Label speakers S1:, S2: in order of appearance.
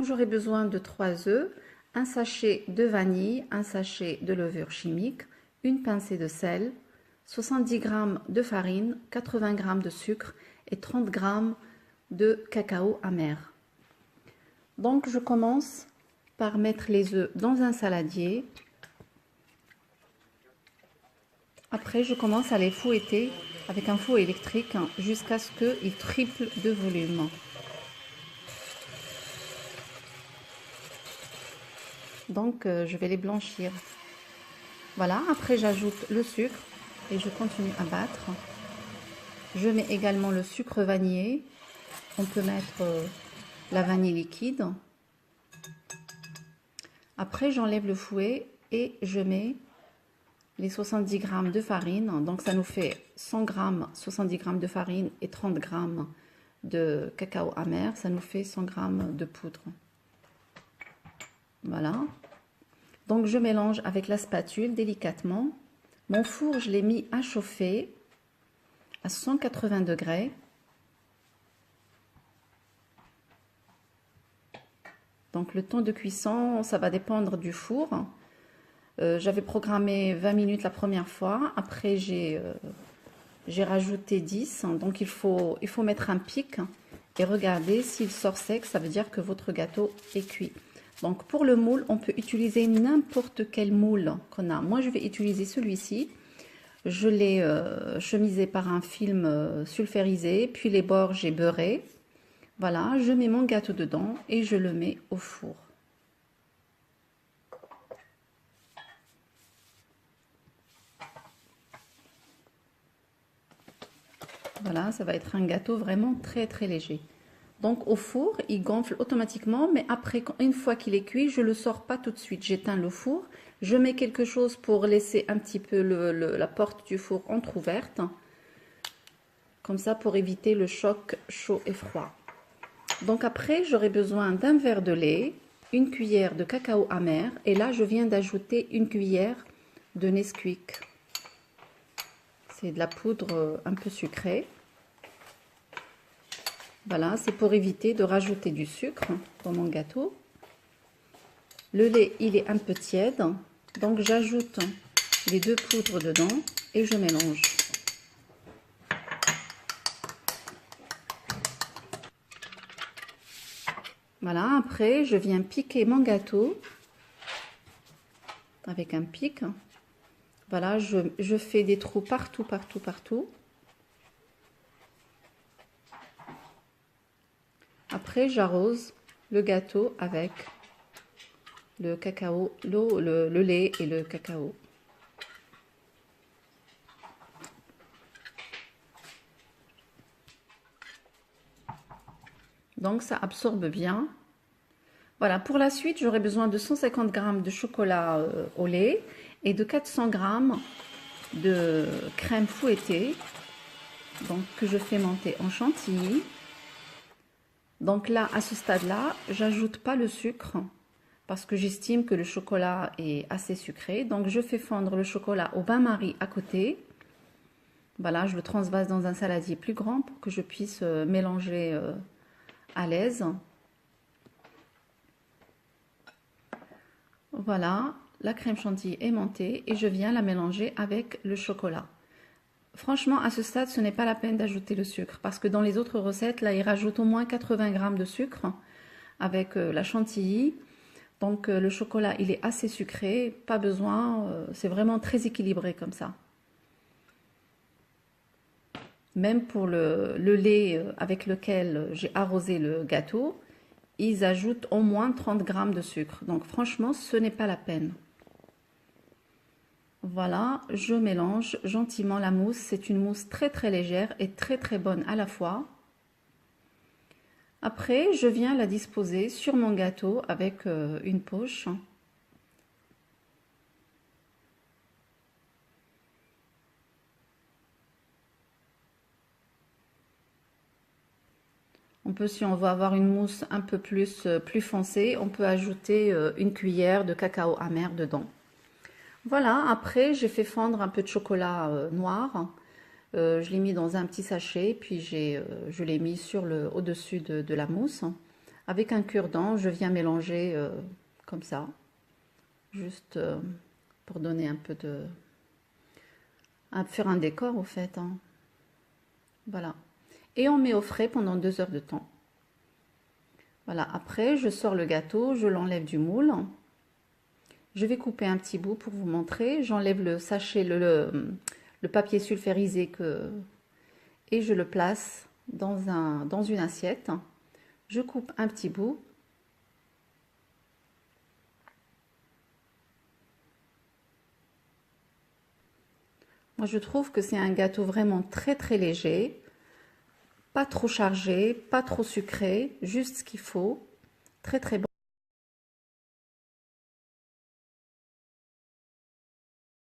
S1: J'aurai besoin de 3 œufs, un sachet de vanille, un sachet de levure chimique, une pincée de sel, 70 g de farine, 80 g de sucre et 30 g de cacao amer. Donc je commence par mettre les œufs dans un saladier. Après, je commence à les fouetter avec un fouet électrique jusqu'à ce qu'ils triplent de volume. Donc, je vais les blanchir. Voilà, après j'ajoute le sucre et je continue à battre. Je mets également le sucre vanillé. On peut mettre la vanille liquide. Après, j'enlève le fouet et je mets les 70 g de farine. Donc, ça nous fait 100 g, 70 g de farine et 30 g de cacao amer. Ça nous fait 100 g de poudre. Voilà. Donc, je mélange avec la spatule délicatement. Mon four, je l'ai mis à chauffer à 180 degrés. Donc, le temps de cuisson, ça va dépendre du four. J'avais programmé 20 minutes la première fois. Après, j'ai rajouté 10. Donc, il faut mettre un pic et regarder s'il sort sec. Ça veut dire que votre gâteau est cuit. Donc, pour le moule, on peut utiliser n'importe quel moule qu'on a. Moi, je vais utiliser celui-ci. Je l'ai chemisé par un film sulfurisé. Puis les bords, j'ai beurré. Voilà, je mets mon gâteau dedans et je le mets au four. Voilà, ça va être un gâteau vraiment très très léger. Donc au four, il gonfle automatiquement, mais après, une fois qu'il est cuit, je ne le sors pas tout de suite. J'éteins le four, je mets quelque chose pour laisser un petit peu la porte du four entrouverte. Comme ça, pour éviter le choc chaud et froid. Donc après, j'aurai besoin d'un verre de lait, une cuillère de cacao amer, et là, je viens d'ajouter une cuillère de Nesquik. C'est de la poudre un peu sucrée. Voilà, c'est pour éviter de rajouter du sucre dans mon gâteau. Le lait, il est un peu tiède, donc j'ajoute les 2 poudres dedans et je mélange. Voilà, après, je viens piquer mon gâteau avec un pic. Voilà, je fais des trous partout, partout, partout. Après, j'arrose le gâteau avec le cacao, l'eau, le lait et le cacao. Donc, ça absorbe bien. Voilà, pour la suite, j'aurai besoin de 150 g de chocolat au lait et de 400 g de crème fouettée, donc que je fais monter en chantilly. Donc là, à ce stade-là, j'ajoute pas le sucre parce que j'estime que le chocolat est assez sucré. Donc je fais fondre le chocolat au bain-marie à côté. Voilà, je le transvase dans un saladier plus grand pour que je puisse mélanger à l'aise. Voilà, la crème chantilly est montée et je viens la mélanger avec le chocolat. Franchement, à ce stade, ce n'est pas la peine d'ajouter le sucre parce que dans les autres recettes, là, ils rajoutent au moins 80 g de sucre avec la chantilly. Donc, le chocolat, il est assez sucré, pas besoin, c'est vraiment très équilibré comme ça. Même pour le lait avec lequel j'ai arrosé le gâteau, ils ajoutent au moins 30 g de sucre. Donc, franchement, ce n'est pas la peine. Voilà, je mélange gentiment la mousse. C'est une mousse très très légère et très très bonne à la fois. Après, je viens la disposer sur mon gâteau avec une poche. On peut, si on veut avoir une mousse un peu plus foncée, on peut ajouter une cuillère de cacao amer dedans. Voilà, après j'ai fait fondre un peu de chocolat noir. Je l'ai mis dans un petit sachet, puis je l'ai mis sur au-dessus de la mousse. Avec un cure-dent, je viens mélanger comme ça, juste pour donner un peu de... faire un décor au fait, hein. Voilà. Et on met au frais pendant 2 heures de temps. Voilà, après je sors le gâteau, je l'enlève du moule. Je vais couper un petit bout pour vous montrer. J'enlève le sachet, le papier sulfurisé et je le place dans une assiette. Je coupe un petit bout. Moi, je trouve que c'est un gâteau vraiment très très léger. Pas trop chargé, pas trop sucré, juste ce qu'il faut. Très très bon.